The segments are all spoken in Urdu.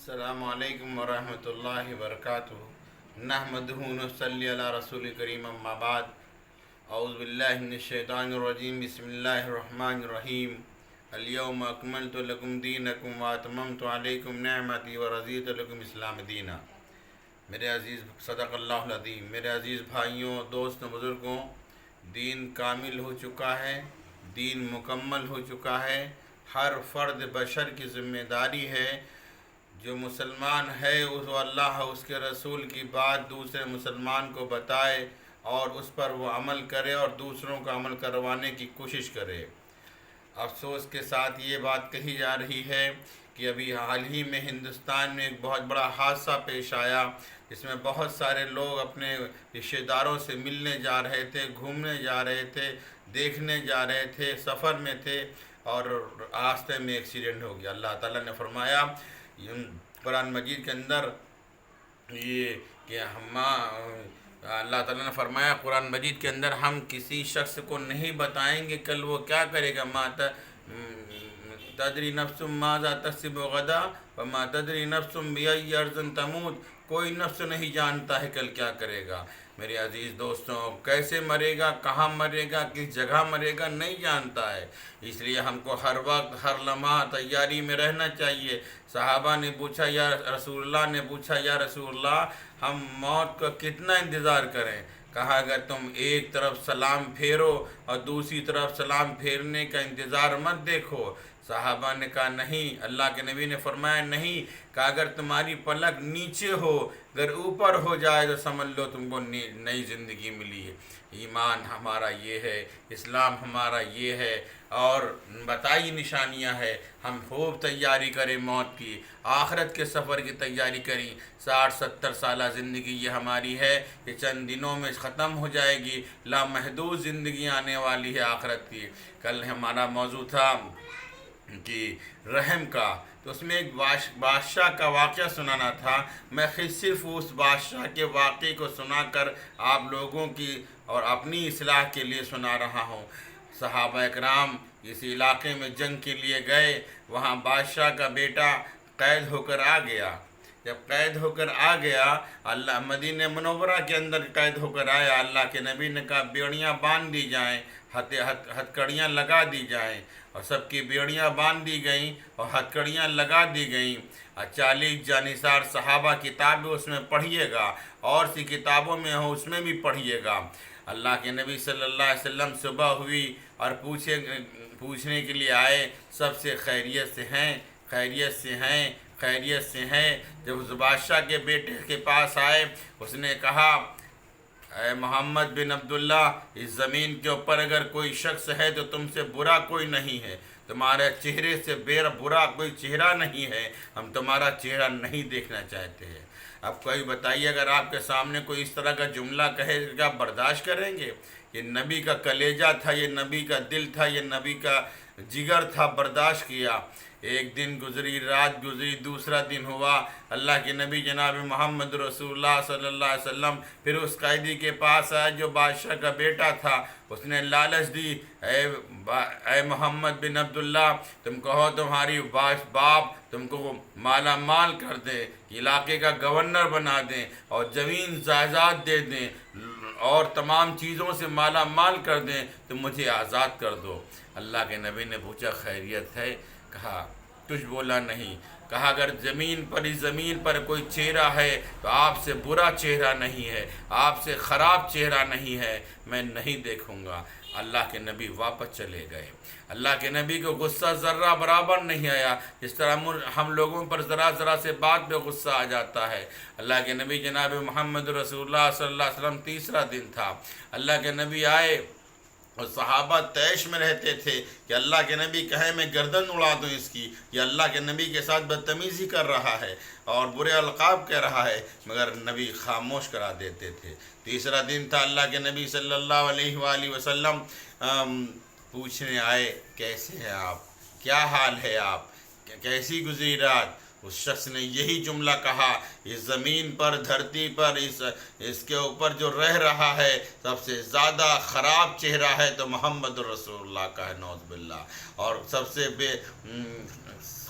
السلام علیکم ورحمۃ اللہ وبرکاتہ نحمدہ ونصلی علی رسول کریم اما بعد اعوذ باللہ من الشیطان الرجیم بسم اللہ الرحمن الرحیم الیوم اکملت لکم دینکم واتممت علیکم نعمتی ورضیت لکم اسلام دینا۔ میرے عزیز صدق اللہ العظیم، میرے عزیز بھائیوں، دوستوں، بزرگوں، دین کامل ہو چکا ہے، دین مکمل ہو چکا ہے۔ ہر فرد بشر کی ذمہ داری ہے جو مسلمان ہے وہ اللہ اس کے رسول کی بات دوسرے مسلمان کو بتائے اور اس پر وہ عمل کرے اور دوسروں کو عمل کروانے کی کوشش کرے۔ افسوس کے ساتھ یہ بات کہی جا رہی ہے کہ ابھی حال ہی میں ہندوستان میں ایک بہت بڑا حادثہ پیش آیا جس میں بہت سارے لوگ اپنے رشتہ داروں سے ملنے جا رہے تھے، گھومنے جا رہے تھے، دیکھنے جا رہے تھے، سفر میں تھے اور راستے میں ایکسیڈنٹ ہو گیا۔ اللہ تعالیٰ نے فرمایا قرآن مجید کے اندر یہ کہ اللہ تعالیٰ نے فرمایا قرآن مجید کے اندر ہم کسی شخص کو نہیں بتائیں گے کل وہ کیا کرے گا، تدری نفس ماذا تکسب غدا وما تدری نفس بأی ارض تموت۔ کوئی نفس نہیں جانتا ہے کل کیا کرے گا۔ میرے عزیز دوستوں، کیسے مرے گا، کہاں مرے گا، کس جگہ مرے گا نہیں جانتا ہے، اس لیے ہم کو ہر وقت ہر لمحہ تیاری میں رہنا چاہیے۔ صحابہ نے پوچھا یا رسول اللہ نے پوچھا یا رسول اللہ ہم موت کا کتنا انتظار کریں؟ کہا اگر تم ایک طرف سلام پھیرو اور دوسری طرف سلام پھیرنے کا انتظار مت دیکھو۔ صحابہ نے کہا نہیں، اللہ کے نبی نے فرمایا نہیں، کہ اگر تمہاری پلک نیچے ہو، اگر اوپر ہو جائے تو سمجھ لو تم کو نئی زندگی ملی ہے۔ ایمان ہمارا یہ ہے، اسلام ہمارا یہ ہے اور بتائی نشانیاں ہے۔ ہم خوب تیاری کریں موت کی، آخرت کے سفر کی تیاری کریں۔ 60-70 سالہ زندگی یہ ہماری ہے، یہ چند دنوں میں ختم ہو جائے گی۔ لامحدود زندگی آنے والی ہے آخرت کی۔ کل ہمارا موضوع تھا کہ رحم کا، تو اس میں ایک بادشاہ کا واقعہ سنانا تھا۔ میں صرف اس بادشاہ کے واقعے کو سنا کر آپ لوگوں کی اور اپنی اصلاح کے لیے سنا رہا ہوں۔ صحابہ اکرام اس علاقے میں جنگ کے لیے گئے، وہاں بادشاہ کا بیٹا قید ہو کر آ گیا۔ جب قید ہو کر آ گیا، اللہ مدینہ منورہ کے اندر قید ہو کر آیا، اللہ کے نبی نے کہا بیڑیاں باندھ دی جائیں، ہتھکڑیاں لگا دی جائیں، اور سب کی بیڑیاں باندھ دی گئیں اور ہتھکڑیاں لگا دی گئیں۔ 40 جانثار صحابہ کتابیں اس میں پڑھیے گا، اور سی کتابوں میں ہو اس میں بھی پڑھیے گا۔ اللہ کے نبی صلی اللہ علیہ وسلم صبح ہوئی اور پوچھنے کے لیے آئے، سب سے خیریت سے ہیں، خیریت سے ہیں، خیریت سے ہیں۔ جب اس بادشاہ کے بیٹے کے پاس آئے، اس نے کہا اے محمد بن عبداللہ، اس زمین کے اوپر اگر کوئی شخص ہے تو تم سے برا کوئی نہیں ہے، تمہارے چہرے سے برا کوئی چہرہ نہیں ہے، ہم تمہارا چہرہ نہیں دیکھنا چاہتے ہیں۔ اب کوئی بتائیے اگر آپ کے سامنے کوئی اس طرح کا جملہ کہے گا برداشت کریں گے؟ یہ نبی کا کلیجہ تھا، یہ نبی کا دل تھا، یہ نبی کا جگر تھا، برداشت کیا۔ ایک دن گزری، رات گزری، دوسرا دن ہوا، اللہ کے نبی جناب محمد رسول اللہ صلی اللہ علیہ وسلم پھر اس قیدی کے پاس آئے جو بادشاہ کا بیٹا تھا۔ اس نے لالچ دی، اے محمد بن عبداللہ، تم کہو تمہاری باپ تم کو مالا مال کر دے، علاقے کا گورنر بنا دیں اور زمین جائیداد دے دیں اور تمام چیزوں سے مالا مال کر دیں تو مجھے آزاد کر دو۔ اللہ کے نبی نے پوچھا خیریت ہے؟ کہا کچھ بولا نہیں۔ کہا اگر اس زمین پر کوئی چہرہ ہے تو آپ سے برا چہرہ نہیں ہے، آپ سے خراب چہرہ نہیں ہے، میں نہیں دیکھوں گا۔ اللہ کے نبی واپس چلے گئے۔ اللہ کے نبی کو غصہ ذرہ برابر نہیں آیا، جس طرح ہم لوگوں پر ذرا سے بات پہ غصہ آ جاتا ہے۔ اللہ کے نبی جناب محمد رسول اللہ صلی اللہ علیہ وسلم تیسرا دن تھا، اللہ کے نبی آئے اور صحابہ طیش میں رہتے تھے کہ اللہ کے نبی کہے میں گردن اڑا دوں اس کی، یہ اللہ کے نبی کے ساتھ بدتمیزی کر رہا ہے اور برے القاب کہہ رہا ہے، مگر نبی خاموش کرا دیتے تھے۔ تیسرا دن تھا، اللہ کے نبی صلی اللہ علیہ وآلہ وسلم پوچھنے آئے کیسے ہیں آپ، کیا حال ہے آپ، کیسی گزری رات؟ اس شخص نے یہی جملہ کہا، اس زمین پر، دھرتی پر، اس کے اوپر جو رہ رہا ہے سب سے زیادہ خراب چہرہ ہے تو محمد رسول اللہ کا ہے، نعوذ باللہ، اور سب سے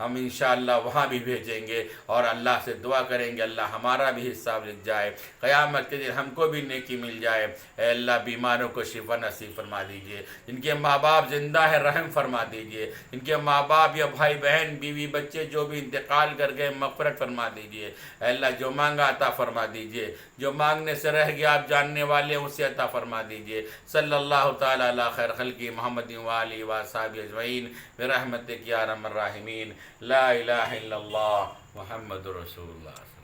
ہم انشاءاللہ وہاں بھی بھیجیں گے، اور اللہ سے دعا کریں گے اللہ ہمارا بھی حصہ لکھ جائے، قیامت کے دن ہم کو بھی نیکی مل جائے۔ اے اللہ بیماروں کو شفا نصیب فرما دیجئے، جن کے ماں باپ زندہ ہے رحم فرما دیجئے، جن کے ماں باپ یا بھائی بہن بیوی بچے جو بھی انتقال کر گئے مغفرت فرما دیجئے۔ اے اللہ جو مانگا عطا فرما دیجئے، جو مانگنے سے رہ گیا آپ جاننے والے اسے عطا فرما دیجئے۔ صلی اللہ تعالی علی خیر خلقی محمد وآلہ وصحبہ اجمعین برحمتک یا ارحم الراحمین۔ لا الہ الا اللہ محمد رسول اللہ۔